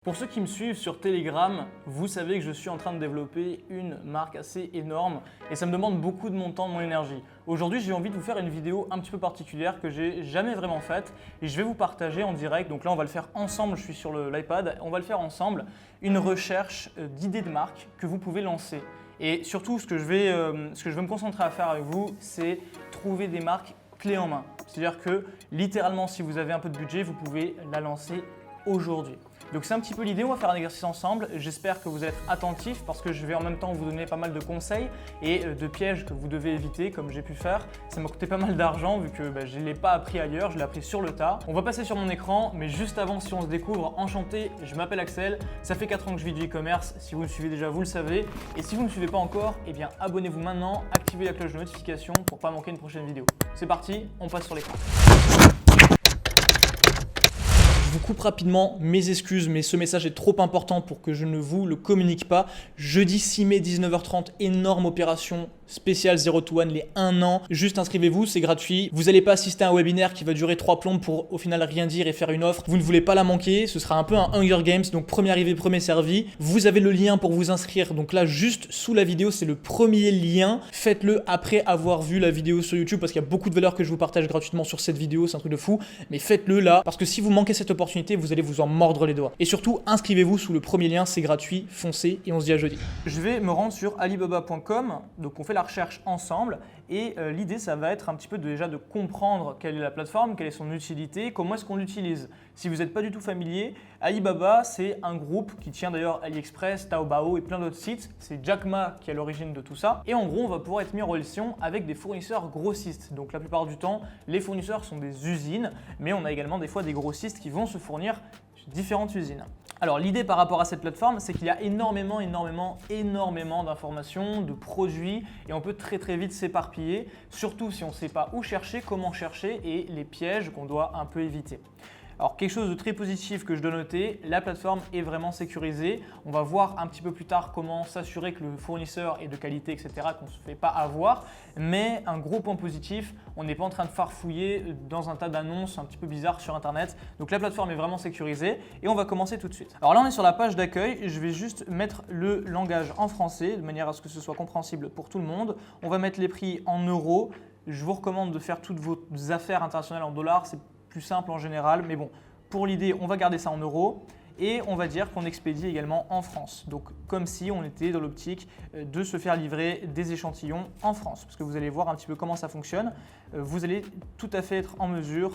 Pour ceux qui me suivent sur Telegram, vous savez que je suis en train de développer une marque assez énorme et ça me demande beaucoup de mon temps, de mon énergie. Aujourd'hui, j'ai envie de vous faire une vidéo un petit peu particulière que j'ai jamais vraiment faite et je vais vous partager en direct. Donc là, on va le faire ensemble, je suis sur l'iPad, on va le faire ensemble, une recherche d'idées de marque que vous pouvez lancer. Et surtout, ce que je vais me concentrer à faire avec vous, c'est trouver des marques clés en main. C'est-à-dire que littéralement, si vous avez un peu de budget, vous pouvez la lancer aujourd'hui. Donc c'est un petit peu l'idée, on va faire un exercice ensemble. J'espère que vous êtes attentifs parce que je vais en même temps vous donner pas mal de conseils et de pièges que vous devez éviter comme j'ai pu faire. Ça m'a coûté pas mal d'argent vu que je ne l'ai pas appris ailleurs, je l'ai appris sur le tas. On va passer sur mon écran, mais juste avant, si on se découvre, enchanté, je m'appelle Axel. Ça fait 4 ans que je vis du e-commerce, si vous me suivez déjà, vous le savez. Et si vous ne me suivez pas encore, eh bien abonnez-vous maintenant, activez la cloche de notification pour ne pas manquer une prochaine vidéo. C'est parti, on passe sur l'écran. Je vous coupe rapidement, mes excuses, mais ce message est trop important pour que je ne vous le communique pas. Jeudi 6 mai 19h30, énorme opération spéciale 0 to 1, les 1 an. Juste inscrivez-vous, c'est gratuit. Vous n'allez pas assister à un webinaire qui va durer 3 plombes pour au final rien dire et faire une offre. Vous ne voulez pas la manquer, ce sera un peu un Hunger Games, donc premier arrivé, premier servi. Vous avez le lien pour vous inscrire, donc là juste sous la vidéo, c'est le premier lien. Faites-le après avoir vu la vidéo sur YouTube parce qu'il y a beaucoup de valeurs que je vous partage gratuitement sur cette vidéo, c'est un truc de fou. Mais faites-le là, parce que si vous manquez cette opportunité, vous allez vous en mordre les doigts. Et surtout, inscrivez-vous sous le premier lien, c'est gratuit, foncez et on se dit à jeudi. Je vais me rendre sur alibaba.com, donc on fait la recherche ensemble et l'idée ça va être un petit peu déjà de comprendre quelle est la plateforme, quelle est son utilité, comment est-ce qu'on l'utilise. Si vous n'êtes pas du tout familier, Alibaba c'est un groupe qui tient d'ailleurs AliExpress, Taobao et plein d'autres sites. C'est Jack Ma qui est à l'origine de tout ça et en gros on va pouvoir être mis en relation avec des fournisseurs grossistes. Donc la plupart du temps les fournisseurs sont des usines mais on a également des fois des grossistes qui vont se fournir différentes usines. Alors l'idée par rapport à cette plateforme, c'est qu'il y a énormément d'informations, de produits et on peut très vite s'éparpiller, surtout si on ne sait pas où chercher, comment chercher et les pièges qu'on doit un peu éviter. Alors quelque chose de très positif que je dois noter, la plateforme est vraiment sécurisée. On va voir un petit peu plus tard comment s'assurer que le fournisseur est de qualité, etc., qu'on ne se fait pas avoir. Mais un gros point positif, on n'est pas en train de farfouiller dans un tas d'annonces un petit peu bizarres sur Internet. Donc la plateforme est vraiment sécurisée et on va commencer tout de suite. Alors là, on est sur la page d'accueil. Je vais juste mettre le langage en français de manière à ce que ce soit compréhensible pour tout le monde. On va mettre les prix en euros. Je vous recommande de faire toutes vos affaires internationales en dollars. C'est plus simple en général, mais bon, pour l'idée, on va garder ça en euros et on va dire qu'on expédie également en France. Donc, comme si on était dans l'optique de se faire livrer des échantillons en France, parce que vous allez voir un petit peu comment ça fonctionne. Vous allez tout à fait être en mesure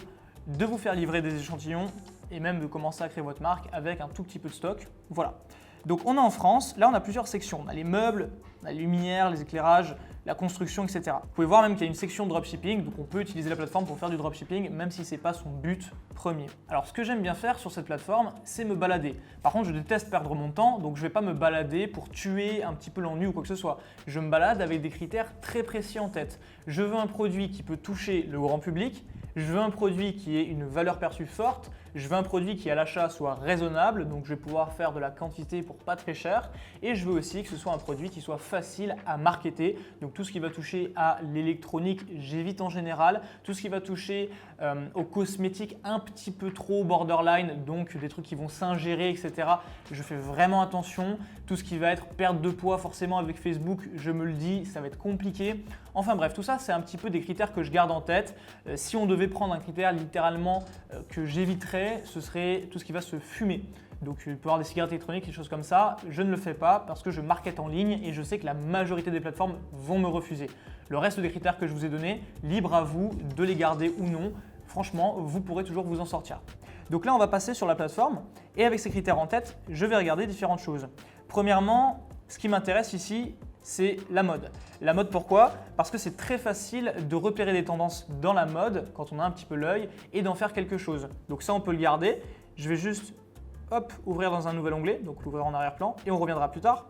de vous faire livrer des échantillons et même de commencer à créer votre marque avec un tout petit peu de stock. Voilà. Donc, on est en France. Là, on a plusieurs sections. On a les meubles, on a les lumières, les éclairages, la construction, etc. Vous pouvez voir même qu'il y a une section dropshipping, donc on peut utiliser la plateforme pour faire du dropshipping, même si ce n'est pas son but premier. Alors ce que j'aime bien faire sur cette plateforme, c'est me balader. Par contre, je déteste perdre mon temps, donc je ne vais pas me balader pour tuer un petit peu l'ennui ou quoi que ce soit. Je me balade avec des critères très précis en tête. Je veux un produit qui peut toucher le grand public, je veux un produit qui ait une valeur perçue forte, je veux un produit qui à l'achat soit raisonnable, donc je vais pouvoir faire de la quantité pour pas très cher et je veux aussi que ce soit un produit qui soit facile à marketer. Donc tout ce qui va toucher à l'électronique, j'évite en général. Tout ce qui va toucher aux cosmétiques un petit peu trop borderline, donc des trucs qui vont s'ingérer, etc. Je fais vraiment attention. Tout ce qui va être perte de poids forcément avec Facebook, je me le dis, ça va être compliqué. Enfin bref, tout ça c'est un petit peu des critères que je garde en tête. Si on devait prendre un critère littéralement que j'éviterais, ce serait tout ce qui va se fumer. Donc il peut y avoir des cigarettes électroniques, des choses comme ça. Je ne le fais pas parce que je market en ligne et je sais que la majorité des plateformes vont me refuser. Le reste des critères que je vous ai donnés, libre à vous de les garder ou non. Franchement, vous pourrez toujours vous en sortir. Donc là, on va passer sur la plateforme et avec ces critères en tête, je vais regarder différentes choses. Premièrement, ce qui m'intéresse ici, c'est la mode. La mode pourquoi? Parce que c'est très facile de repérer des tendances dans la mode quand on a un petit peu l'œil et d'en faire quelque chose. Donc ça, on peut le garder. Je vais juste ouvrir dans un nouvel onglet, donc l'ouvrir en arrière-plan et on reviendra plus tard.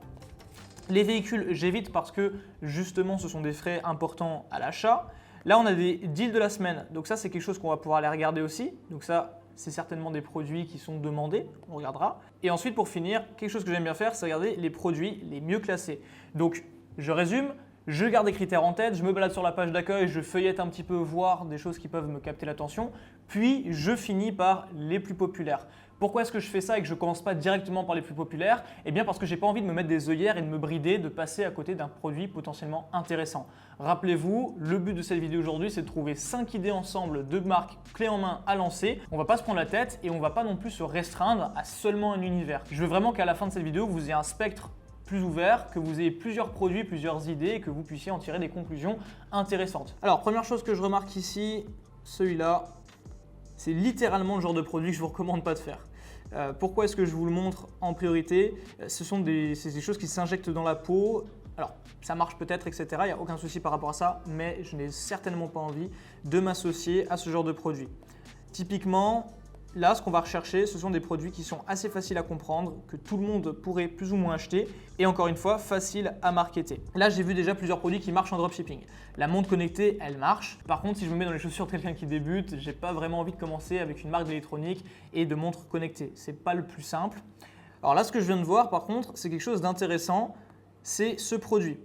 Les véhicules, j'évite parce que justement, ce sont des frais importants à l'achat. Là, on a des deals de la semaine. Donc ça, c'est quelque chose qu'on va pouvoir aller regarder aussi. Donc ça, c'est certainement des produits qui sont demandés, on regardera. Et ensuite, pour finir, quelque chose que j'aime bien faire, c'est regarder les produits les mieux classés. Donc, je résume, je garde des critères en tête, je me balade sur la page d'accueil, je feuillette un petit peu, voir des choses qui peuvent me capter l'attention, puis je finis par les plus populaires. Pourquoi est-ce que je fais ça et que je ne commence pas directement par les plus populaires? Eh bien parce que je n'ai pas envie de me mettre des œillères et de me brider, de passer à côté d'un produit potentiellement intéressant. Rappelez-vous, le but de cette vidéo aujourd'hui, c'est de trouver 5 idées ensemble de marques clés en main à lancer. On ne va pas se prendre la tête et on ne va pas non plus se restreindre à seulement un univers. Je veux vraiment qu'à la fin de cette vidéo, vous ayez un spectre plus ouvert, que vous ayez plusieurs produits, plusieurs idées et que vous puissiez en tirer des conclusions intéressantes. Alors, première chose que je remarque ici, celui-là, c'est littéralement le genre de produit que je ne vous recommande pas de faire. Pourquoi est-ce que je vous le montre en priorité? C'est des choses qui s'injectent dans la peau. Alors, ça marche peut-être, etc. Il n'y a aucun souci par rapport à ça, mais je n'ai certainement pas envie de m'associer à ce genre de produit. Typiquement, là, ce qu'on va rechercher, ce sont des produits qui sont assez faciles à comprendre, que tout le monde pourrait plus ou moins acheter et encore une fois, faciles à marketer. Là, j'ai vu déjà plusieurs produits qui marchent en dropshipping. La montre connectée, elle marche. Par contre, si je me mets dans les chaussures de quelqu'un qui débute, j'ai pas vraiment envie de commencer avec une marque d'électronique et de montre connectée. C'est pas le plus simple. Alors là, ce que je viens de voir, par contre, c'est quelque chose d'intéressant. C'est ce produit.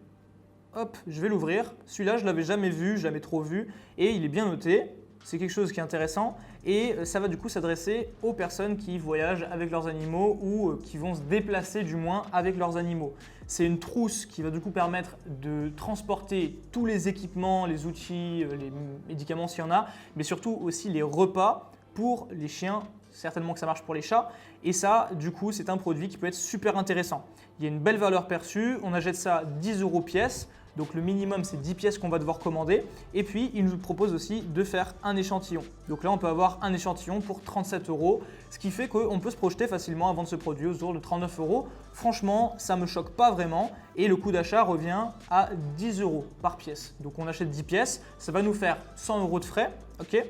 Hop, je vais l'ouvrir. Celui-là, je l'avais jamais vu, jamais trop vu et il est bien noté. C'est quelque chose qui est intéressant et ça va du coup s'adresser aux personnes qui voyagent avec leurs animaux ou qui vont se déplacer du moins avec leurs animaux. C'est une trousse qui va du coup permettre de transporter tous les équipements, les outils, les médicaments s'il y en a, mais surtout aussi les repas pour les chiens. Certainement que ça marche pour les chats et ça du coup c'est un produit qui peut être super intéressant. Il y a une belle valeur perçue, on achète ça 10 € pièce. Donc le minimum c'est 10 pièces qu'on va devoir commander et puis il nous propose aussi de faire un échantillon. Donc là on peut avoir un échantillon pour 37 €, ce qui fait qu'on peut se projeter facilement à vendre ce produit autour de 39 €. Franchement ça ne me choque pas vraiment et le coût d'achat revient à 10 € par pièce. Donc on achète 10 pièces, ça va nous faire 100 € de frais, ok.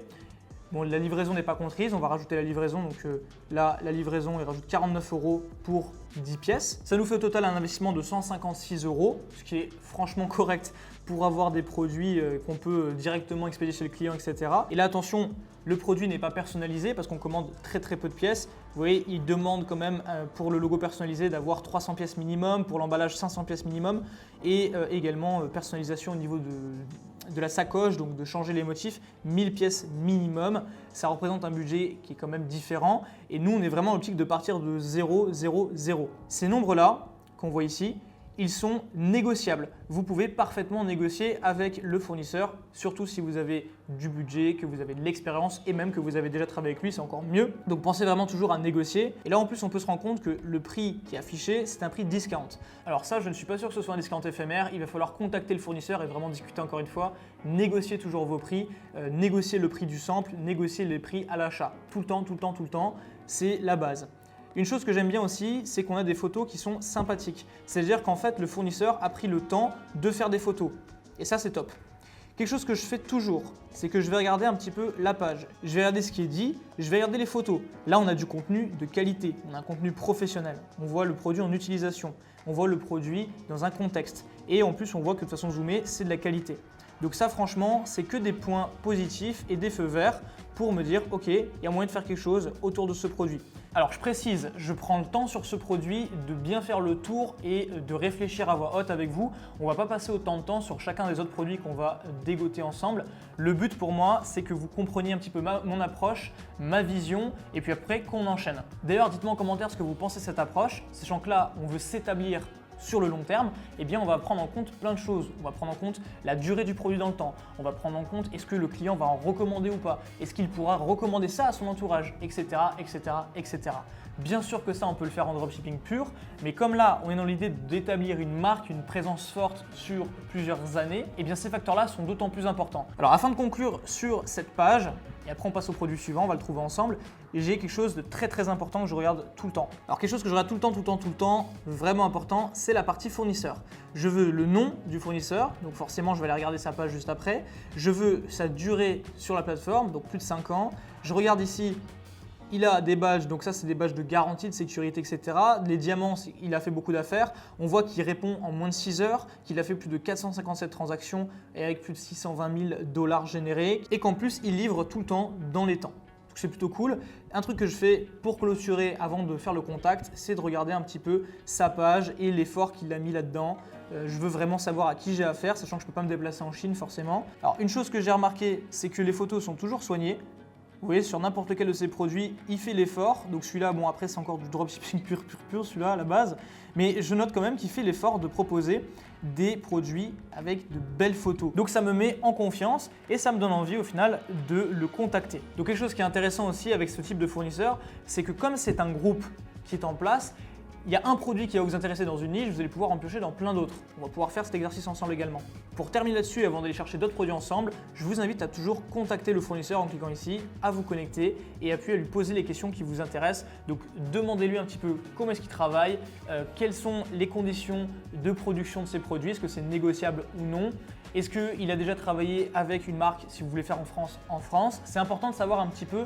Bon, la livraison n'est pas comprise, on va rajouter la livraison. Donc là, la livraison, il rajoute 49 € pour 10 pièces. Ça nous fait au total un investissement de 156 €, ce qui est franchement correct pour avoir des produits qu'on peut directement expédier chez le client, etc. Et là, attention, le produit n'est pas personnalisé parce qu'on commande très peu de pièces. Vous voyez, il demande quand même pour le logo personnalisé d'avoir 300 pièces minimum, pour l'emballage 500 pièces minimum et également personnalisation au niveau de la sacoche, donc de changer les motifs, 1000 pièces minimum. Ça représente un budget qui est quand même différent et nous, on est vraiment dans l'optique de partir de 0, 0, 0. Ces nombres-là qu'on voit ici, ils sont négociables. Vous pouvez parfaitement négocier avec le fournisseur, surtout si vous avez du budget, que vous avez de l'expérience et même que vous avez déjà travaillé avec lui, c'est encore mieux. Donc pensez vraiment toujours à négocier. Et là en plus on peut se rendre compte que le prix qui est affiché, c'est un prix discount. Alors ça, je ne suis pas sûr que ce soit un discount éphémère, il va falloir contacter le fournisseur et vraiment discuter encore une fois. Négocier toujours vos prix, négocier le prix du sample, négocier les prix à l'achat. Tout le temps, c'est la base. Une chose que j'aime bien aussi, c'est qu'on a des photos qui sont sympathiques. C'est-à-dire qu'en fait, le fournisseur a pris le temps de faire des photos. Et ça, c'est top. Quelque chose que je fais toujours, c'est que je vais regarder un petit peu la page. Je vais regarder ce qui est dit, je vais regarder les photos. Là, on a du contenu de qualité, on a un contenu professionnel. On voit le produit en utilisation, on voit le produit dans un contexte. Et en plus, on voit que de façon zoomée, c'est de la qualité. Donc ça, franchement, c'est que des points positifs et des feux verts pour me dire, ok, il y a moyen de faire quelque chose autour de ce produit. Alors je précise, je prends le temps sur ce produit de bien faire le tour et de réfléchir à voix haute avec vous. On ne va pas passer autant de temps sur chacun des autres produits qu'on va dégoter ensemble. Le but pour moi, c'est que vous compreniez un petit peu mon approche, ma vision et puis après qu'on enchaîne. D'ailleurs, dites-moi en commentaire ce que vous pensez de cette approche, sachant que là, on veut s'établir sur le long terme, eh bien on va prendre en compte plein de choses. On va prendre en compte la durée du produit dans le temps. On va prendre en compte est-ce que le client va en recommander ou pas. Est-ce qu'il pourra recommander ça à son entourage, etc., etc., etc. Bien sûr que ça, on peut le faire en dropshipping pur, mais comme là, on est dans l'idée d'établir une marque, une présence forte sur plusieurs années, eh bien ces facteurs-là sont d'autant plus importants. Alors afin de conclure sur cette page, et après on passe au produit suivant, on va le trouver ensemble, j'ai quelque chose de très important que je regarde tout le temps. Alors quelque chose que je regarde tout le temps, vraiment important, c'est la partie fournisseur. Je veux le nom du fournisseur, donc forcément je vais aller regarder sa page juste après. Je veux sa durée sur la plateforme, donc plus de 5 ans. Je regarde ici, il a des badges, donc ça c'est des badges de garantie, de sécurité, etc. Les diamants, il a fait beaucoup d'affaires. On voit qu'il répond en moins de 6 heures, qu'il a fait plus de 457 transactions et avec plus de 620 000 $ générés et qu'en plus il livre tout le temps dans les temps. Donc c'est plutôt cool. Un truc que je fais pour clôturer avant de faire le contact, c'est de regarder un petit peu sa page et l'effort qu'il a mis là-dedans. Je veux vraiment savoir à qui j'ai affaire, sachant que je ne peux pas me déplacer en Chine forcément. Alors une chose que j'ai remarqué, c'est que les photos sont toujours soignées. Vous voyez, sur n'importe lequel de ces produits, il fait l'effort. Donc celui-là, bon après c'est encore du dropshipping pur celui-là à la base. Mais je note quand même qu'il fait l'effort de proposer des produits avec de belles photos. Donc ça me met en confiance et ça me donne envie au final de le contacter. Donc quelque chose qui est intéressant aussi avec ce type de fournisseur, c'est que comme c'est un groupe qui est en place, il y a un produit qui va vous intéresser dans une niche, vous allez pouvoir en piocher dans plein d'autres. On va pouvoir faire cet exercice ensemble également. Pour terminer là-dessus, avant d'aller chercher d'autres produits ensemble, je vous invite à toujours contacter le fournisseur en cliquant ici, à vous connecter et à puis à lui poser les questions qui vous intéressent. Donc demandez-lui un petit peu comment est-ce qu'il travaille, quelles sont les conditions de production de ses produits, est-ce que c'est négociable ou non. Est-ce qu'il a déjà travaillé avec une marque, si vous voulez faire en France. C'est important de savoir un petit peu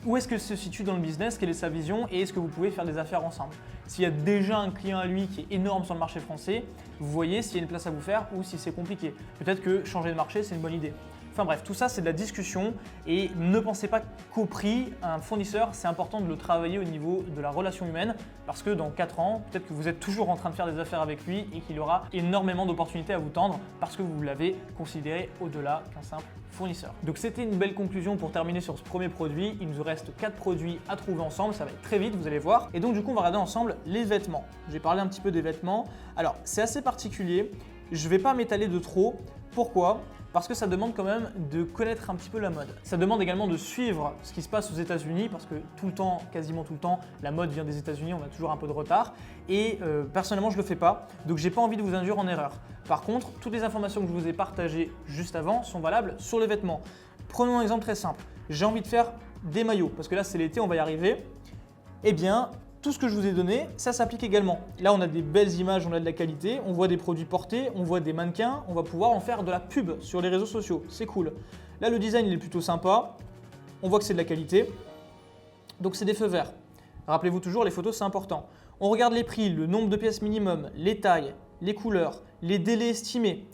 où est-ce que se situe dans le business, quelle est sa vision et est-ce que vous pouvez faire des affaires ensemble. S'il y a déjà un client à lui qui est énorme sur le marché français, vous voyez s'il y a une place à vous faire ou si c'est compliqué. Peut-être que changer de marché, c'est une bonne idée. Enfin bref, tout ça c'est de la discussion et ne pensez pas qu'au prix, un fournisseur, c'est important de le travailler au niveau de la relation humaine parce que dans 4 ans, peut-être que vous êtes toujours en train de faire des affaires avec lui et qu'il aura énormément d'opportunités à vous tendre parce que vous l'avez considéré au-delà qu'un simple fournisseur. Donc c'était une belle conclusion pour terminer sur ce premier produit. Il nous reste 4 produits à trouver ensemble, ça va être très vite, vous allez voir. Et donc du coup, on va regarder ensemble les vêtements. J'ai parlé un petit peu des vêtements. Alors, c'est assez particulier. Je ne vais pas m'étaler de trop. Pourquoi ? Parce que ça demande quand même de connaître un petit peu la mode. Ça demande également de suivre ce qui se passe aux États-Unis parce que tout le temps, quasiment tout le temps, la mode vient des États-Unis, on a toujours un peu de retard. Et personnellement, je ne le fais pas, donc j'ai pas envie de vous induire en erreur. Par contre, toutes les informations que je vous ai partagées juste avant sont valables sur les vêtements. Prenons un exemple très simple. J'ai envie de faire des maillots parce que là, c'est l'été, on va y arriver. Eh bien, tout ce que je vous ai donné, ça s'applique également. Là, on a des belles images, on a de la qualité, on voit des produits portés, on voit des mannequins, on va pouvoir en faire de la pub sur les réseaux sociaux. C'est cool. Là, le design, il est plutôt sympa. On voit que c'est de la qualité. Donc, c'est des feux verts. Rappelez-vous toujours, les photos, c'est important. On regarde les prix, le nombre de pièces minimum, les tailles, les couleurs, les délais estimés.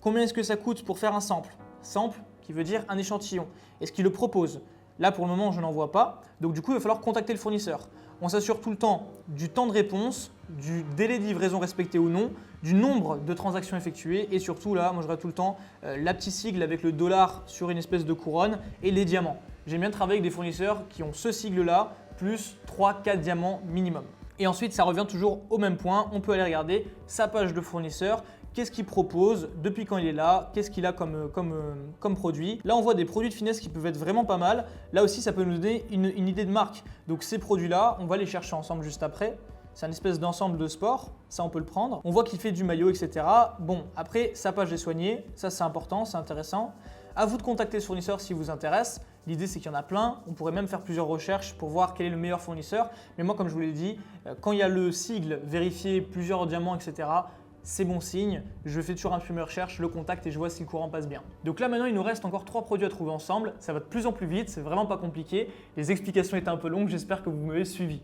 Combien est-ce que ça coûte pour faire un sample? Sample, qui veut dire un échantillon. Est-ce qu'il le propose? Là, pour le moment, je n'en vois pas. Donc, du coup, il va falloir contacter le fournisseur. On s'assure tout le temps du temps de réponse, du délai de livraison respecté ou non, du nombre de transactions effectuées et surtout là, moi je regarde tout le temps la petite sigle avec le dollar sur une espèce de couronne et les diamants. J'aime bien travailler avec des fournisseurs qui ont ce sigle-là plus 3-4 diamants minimum. Et ensuite, ça revient toujours au même point. On peut aller regarder sa page de fournisseur. Qu'est-ce qu'il propose, depuis quand il est là, qu'est-ce qu'il a comme produit. Là, on voit des produits de finesse qui peuvent être vraiment pas mal. Là aussi, ça peut nous donner une idée de marque. Donc ces produits-là, on va les chercher ensemble juste après. C'est un espèce d'ensemble de sport, ça on peut le prendre. On voit qu'il fait du maillot, etc. Bon, après, sa page est soignée, ça c'est important, c'est intéressant. À vous de contacter ce fournisseur s'il vous intéresse. L'idée, c'est qu'il y en a plein. On pourrait même faire plusieurs recherches pour voir quel est le meilleur fournisseur. Mais moi, comme je vous l'ai dit, quand il y a le sigle vérifié, plusieurs diamants, etc., c'est bon signe. Je fais toujours un film de recherche, le contacte et je vois si le courant passe bien. Donc là, maintenant, il nous reste encore 3 produits à trouver ensemble. Ça va de plus en plus vite, c'est vraiment pas compliqué. Les explications étaient un peu longues, j'espère que vous m'avez suivi.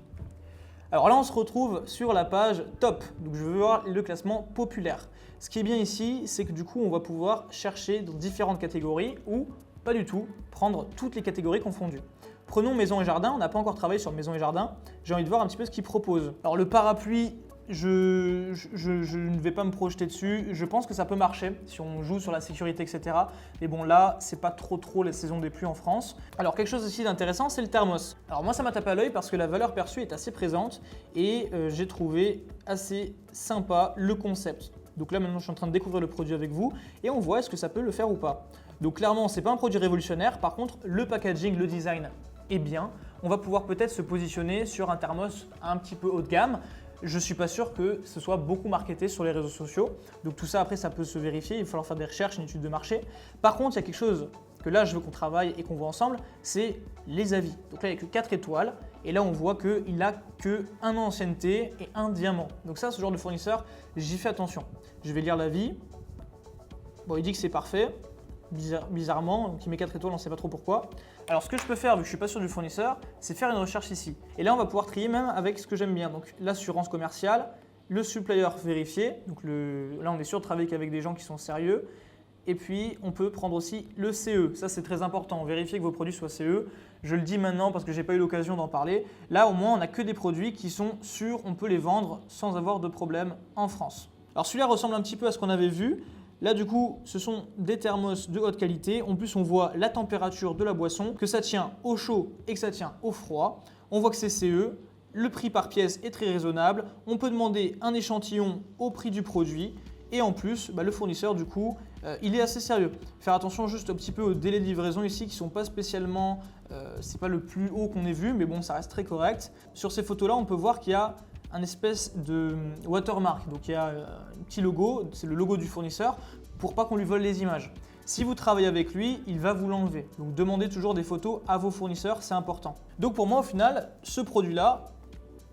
Alors là, on se retrouve sur la page top. Donc je veux voir le classement populaire. Ce qui est bien ici, c'est que du coup, on va pouvoir chercher dans différentes catégories ou pas du tout, prendre toutes les catégories confondues. Prenons maison et jardin, on n'a pas encore travaillé sur maison et jardin. J'ai envie de voir un petit peu ce qu'ils proposent. Alors le parapluie, je ne vais pas me projeter dessus. Je pense que ça peut marcher si on joue sur la sécurité, etc. Mais bon, là, c'est pas trop la saison des pluies en France. Alors, quelque chose aussi d'intéressant, c'est le thermos. Alors, moi, ça m'a tapé à l'œil parce que la valeur perçue est assez présente et j'ai trouvé assez sympa le concept. Donc là, maintenant, je suis en train de découvrir le produit avec vous et on voit est-ce que ça peut le faire ou pas. Donc, clairement, c'est pas un produit révolutionnaire. Par contre, le packaging, le design est bien. On va pouvoir peut-être se positionner sur un thermos un petit peu haut de gamme. Je ne suis pas sûr que ce soit beaucoup marketé sur les réseaux sociaux. Donc tout ça, après, ça peut se vérifier. Il va falloir faire des recherches, une étude de marché. Par contre, il y a quelque chose que là, je veux qu'on travaille et qu'on voit ensemble, c'est les avis. Donc là, il n'y a que 4 étoiles. Et là, on voit qu'il n'a que 1 an d'ancienneté et 1 diamant. Donc ça, ce genre de fournisseur, j'y fais attention. Je vais lire l'avis. Bon, il dit que c'est parfait. Bizarrement, donc il met 4 étoiles, on ne sait pas trop pourquoi. Alors ce que je peux faire, vu que je ne suis pas sûr du fournisseur, c'est faire une recherche ici. Et là, on va pouvoir trier même avec ce que j'aime bien. Donc l'assurance commerciale, le supplier vérifié. Donc là, on est sûr de travailler qu'avec des gens qui sont sérieux. Et puis, on peut prendre aussi le CE. Ça, c'est très important. Vérifier que vos produits soient CE. Je le dis maintenant parce que je n'ai pas eu l'occasion d'en parler. Là, au moins, on n'a que des produits qui sont sûrs. On peut les vendre sans avoir de problème en France. Alors celui-là ressemble un petit peu à ce qu'on avait vu. Là, du coup, ce sont des thermos de haute qualité. En plus, on voit la température de la boisson, que ça tient au chaud et que ça tient au froid. On voit que c'est CE. Le prix par pièce est très raisonnable. On peut demander un échantillon au prix du produit. Et en plus, le fournisseur, du coup, il est assez sérieux. Faire attention juste un petit peu aux délais de livraison ici qui ne sont pas spécialement, c'est pas le plus haut qu'on ait vu, mais bon, ça reste très correct. Sur ces photos-là, on peut voir qu'il y a un espèce de watermark. Donc il y a un petit logo, c'est le logo du fournisseur, pour pas qu'on lui vole les images. Si vous travaillez avec lui, il va vous l'enlever. Donc demandez toujours des photos à vos fournisseurs, c'est important. Donc pour moi, au final, ce produit-là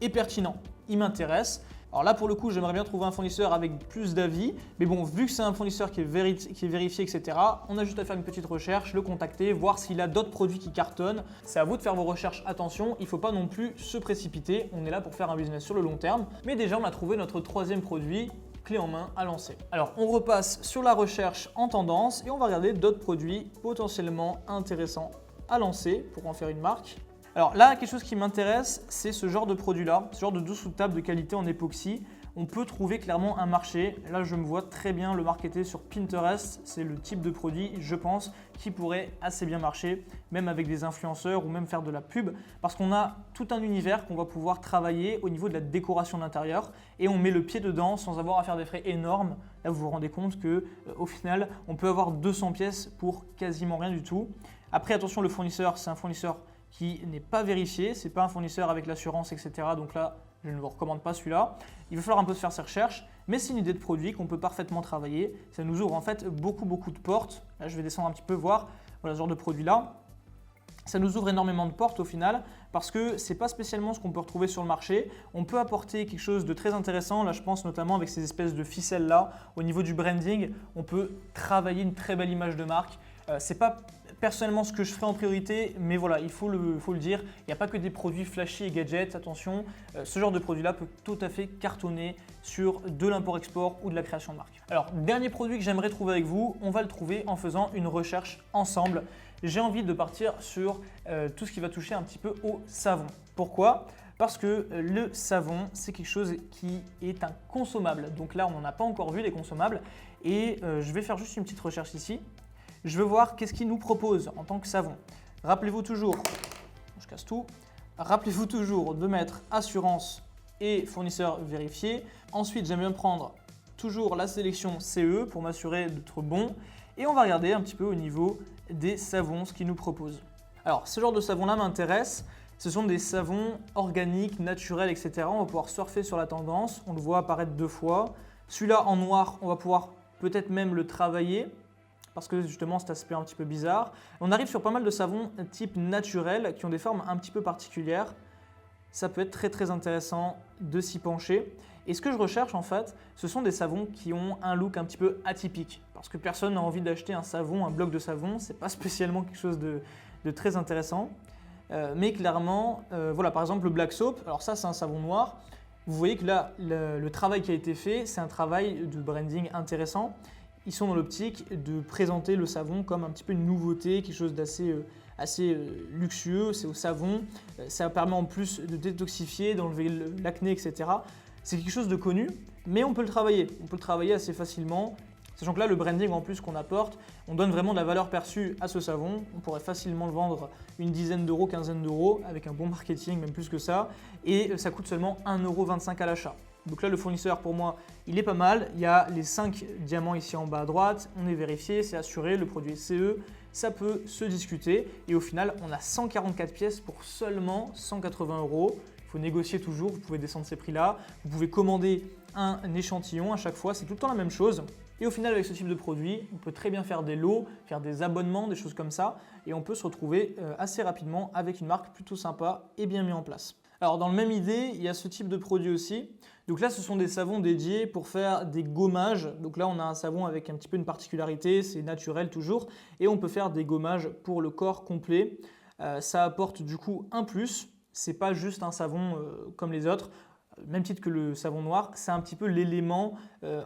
est pertinent. Il m'intéresse. Alors là, pour le coup, j'aimerais bien trouver un fournisseur avec plus d'avis. Mais bon, vu que c'est un fournisseur qui est vérifié, etc., on a juste à faire une petite recherche, le contacter, voir s'il a d'autres produits qui cartonnent. C'est à vous de faire vos recherches. Attention, il ne faut pas non plus se précipiter. On est là pour faire un business sur le long terme. Mais déjà, on a trouvé notre troisième produit clé en main à lancer. Alors, on repasse sur la recherche en tendance et on va regarder d'autres produits potentiellement intéressants à lancer pour en faire une marque. Alors là, quelque chose qui m'intéresse, c'est ce genre de produit-là, ce genre de dessous de table de qualité en époxy. On peut trouver clairement un marché. Là, je me vois très bien le marketer sur Pinterest. C'est le type de produit, je pense, qui pourrait assez bien marcher, même avec des influenceurs ou même faire de la pub, parce qu'on a tout un univers qu'on va pouvoir travailler au niveau de la décoration d'intérieur et on met le pied dedans sans avoir à faire des frais énormes. Là, vous vous rendez compte qu'au final, on peut avoir 200 pièces pour quasiment rien du tout. Après, attention, le fournisseur, c'est un fournisseur qui n'est pas vérifié, c'est pas un fournisseur avec l'assurance, etc. Donc là, je ne vous recommande pas celui-là. Il va falloir un peu se faire ses recherches, mais c'est une idée de produit qu'on peut parfaitement travailler. Ça nous ouvre en fait beaucoup de portes. Là, je vais descendre un petit peu voir voilà, ce genre de produit-là. Ça nous ouvre énormément de portes au final parce que ce n'est pas spécialement ce qu'on peut retrouver sur le marché. On peut apporter quelque chose de très intéressant. Là, je pense notamment avec ces espèces de ficelles-là. Au niveau du branding, on peut travailler une très belle image de marque. Ce n'est pas personnellement ce que je ferai en priorité, mais voilà, il faut le dire. Il n'y a pas que des produits flashy et gadgets, attention. Ce genre de produit-là peut tout à fait cartonner sur de l'import-export ou de la création de marque. Alors, dernier produit que j'aimerais trouver avec vous, on va le trouver en faisant une recherche ensemble. J'ai envie de partir sur tout ce qui va toucher un petit peu au savon. Pourquoi ? Parce que le savon, c'est quelque chose qui est un consommable. Donc là, on n'en a pas encore vu des consommables. Et je vais faire juste une petite recherche ici. Je veux voir qu'est-ce qu'il nous propose en tant que savon. Rappelez-vous toujours, je casse tout, rappelez-vous toujours de mettre assurance et fournisseur vérifié. Ensuite, j'aime bien prendre toujours la sélection CE pour m'assurer d'être bon. Et on va regarder un petit peu au niveau des savons, ce qu'ils nous proposent. Alors, ce genre de savon-là m'intéresse. Ce sont des savons organiques, naturels, etc. On va pouvoir surfer sur la tendance. On le voit apparaître 2 fois. Celui-là en noir, on va pouvoir peut-être même le travailler parce que justement cet aspect un petit peu bizarre. On arrive sur pas mal de savons type naturel qui ont des formes un petit peu particulières. Ça peut être très intéressant de s'y pencher. Et ce que je recherche en fait, ce sont des savons qui ont un look un petit peu atypique. Parce que personne n'a envie d'acheter un savon, un bloc de savon, c'est pas spécialement quelque chose de très intéressant. Mais clairement, voilà, par exemple le Black Soap, alors ça c'est un savon noir. Vous voyez que là, le travail qui a été fait, c'est un travail de branding intéressant. Ils sont dans l'optique de présenter le savon comme un petit peu une nouveauté, quelque chose d'assez luxueux, c'est au savon. Ça permet en plus de détoxifier, d'enlever l'acné, etc. C'est quelque chose de connu, mais on peut le travailler. On peut le travailler assez facilement. Sachant que là, le branding en plus qu'on apporte, on donne vraiment de la valeur perçue à ce savon. On pourrait facilement le vendre une dizaine d'euros, quinzaine d'euros, avec un bon marketing, même plus que ça. Et ça coûte seulement 1,25 € à l'achat. Donc là, le fournisseur, pour moi, il est pas mal. Il y a les 5 diamants ici en bas à droite. On est vérifié, c'est assuré, le produit est CE. Ça peut se discuter. Et au final, on a 144 pièces pour seulement 180 €. Il faut négocier toujours, vous pouvez descendre ces prix-là. Vous pouvez commander un échantillon à chaque fois, c'est tout le temps la même chose. Et au final, avec ce type de produit, on peut très bien faire des lots, faire des abonnements, des choses comme ça. Et on peut se retrouver assez rapidement avec une marque plutôt sympa et bien mise en place. Alors dans le même idée, il y a ce type de produit aussi. Donc là, ce sont des savons dédiés pour faire des gommages. Donc là, on a un savon avec un petit peu une particularité, c'est naturel toujours. Et on peut faire des gommages pour le corps complet. Ça apporte du coup un plus. C'est pas juste un savon comme les autres. Même titre que le savon noir, c'est un petit peu l'élément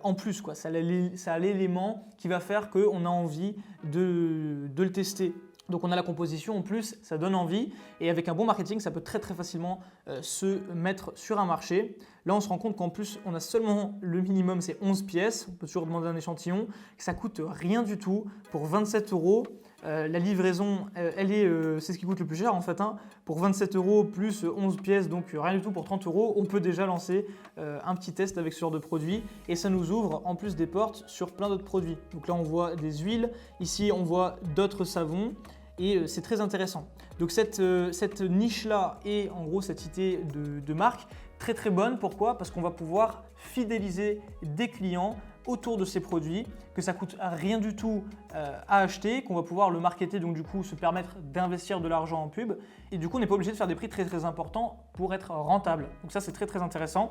en plus, quoi. Ça a l'élément qui va faire qu'on a envie de le tester Donc on a la composition en plus, ça donne envie et avec un bon marketing, ça peut très facilement se mettre sur un marché. Là, on se rend compte qu'en plus, on a seulement le minimum, c'est 11 pièces. On peut toujours demander un échantillon, que ça coûte rien du tout pour 27 €. La livraison, c'est ce qui coûte le plus cher en fait. Pour 27 € plus 11 pièces, donc rien du tout pour 30 €, on peut déjà lancer un petit test avec ce genre de produit et ça nous ouvre en plus des portes sur plein d'autres produits. Donc là, on voit des huiles, ici on voit d'autres savons. Et c'est très intéressant. Donc cette niche-là et en gros cette idée de marque, très bonne. Pourquoi? Parce qu'on va pouvoir fidéliser des clients autour de ces produits, que ça coûte rien du tout à acheter, qu'on va pouvoir le marketer, donc du coup se permettre d'investir de l'argent en pub. Et du coup, on n'est pas obligé de faire des prix très importants pour être rentable. Donc ça, c'est très intéressant.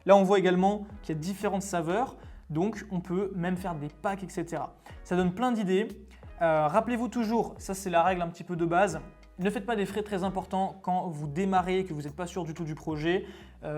Là, on voit également qu'il y a différentes saveurs, donc on peut même faire des packs, etc. Ça donne plein d'idées. Rappelez-vous toujours, ça c'est la règle un petit peu de base, ne faites pas des frais très importants quand vous démarrez, que vous n'êtes pas sûr du tout du projet.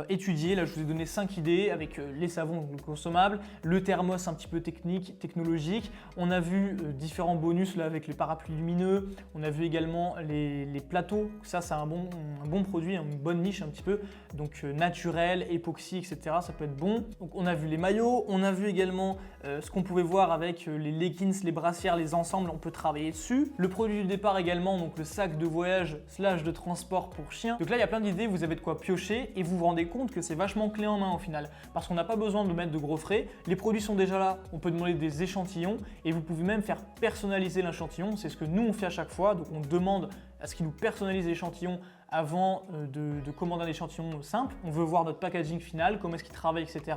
Étudiez, là je vous ai donné 5 idées avec les savons consommables, le thermos un petit peu technique, technologique. On a vu différents bonus là avec les parapluies lumineux. On a vu également les plateaux, ça c'est un bon produit, une bonne niche un petit peu. Donc naturel, époxy, etc. Ça peut être bon. Donc on a vu les maillots, on a vu également ce qu'on pouvait voir avec les leggings, les brassières, les ensembles, on peut travailler dessus. Le produit du départ également, donc le sac de voyage / de transport pour chien. Donc là il y a plein d'idées, vous avez de quoi piocher et vous vous rendez compte que c'est vachement clé en main au final parce qu'on n'a pas besoin de mettre de gros frais, les produits sont déjà là, on peut demander des échantillons et vous pouvez même faire personnaliser l'échantillon, c'est ce que nous on fait à chaque fois, donc on demande à ce qu'ils nous personnalisent l'échantillon avant de commander un échantillon simple. On veut voir notre packaging final, comment est-ce qu'il travaille, etc.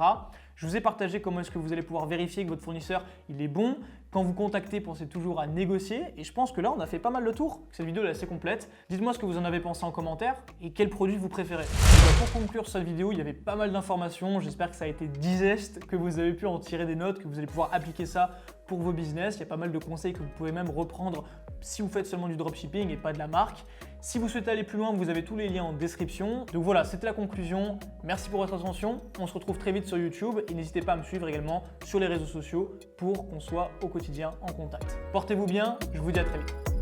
Je vous ai partagé comment est-ce que vous allez pouvoir vérifier que votre fournisseur il est bon. Quand vous contactez, pensez toujours à négocier. Et je pense que là, on a fait pas mal le tour. Cette vidéo est assez complète. Dites-moi ce que vous en avez pensé en commentaire et quel produit vous préférez. Pour conclure cette vidéo, il y avait pas mal d'informations. J'espère que ça a été digeste, que vous avez pu en tirer des notes, que vous allez pouvoir appliquer ça pour vos business. Il y a pas mal de conseils que vous pouvez même reprendre si vous faites seulement du dropshipping et pas de la marque. Si vous souhaitez aller plus loin, vous avez tous les liens en description. Donc voilà, c'était la conclusion. Merci pour votre attention. On se retrouve très vite sur YouTube et n'hésitez pas à me suivre également sur les réseaux sociaux pour qu'on soit au quotidien en contact. Portez-vous bien, je vous dis à très vite.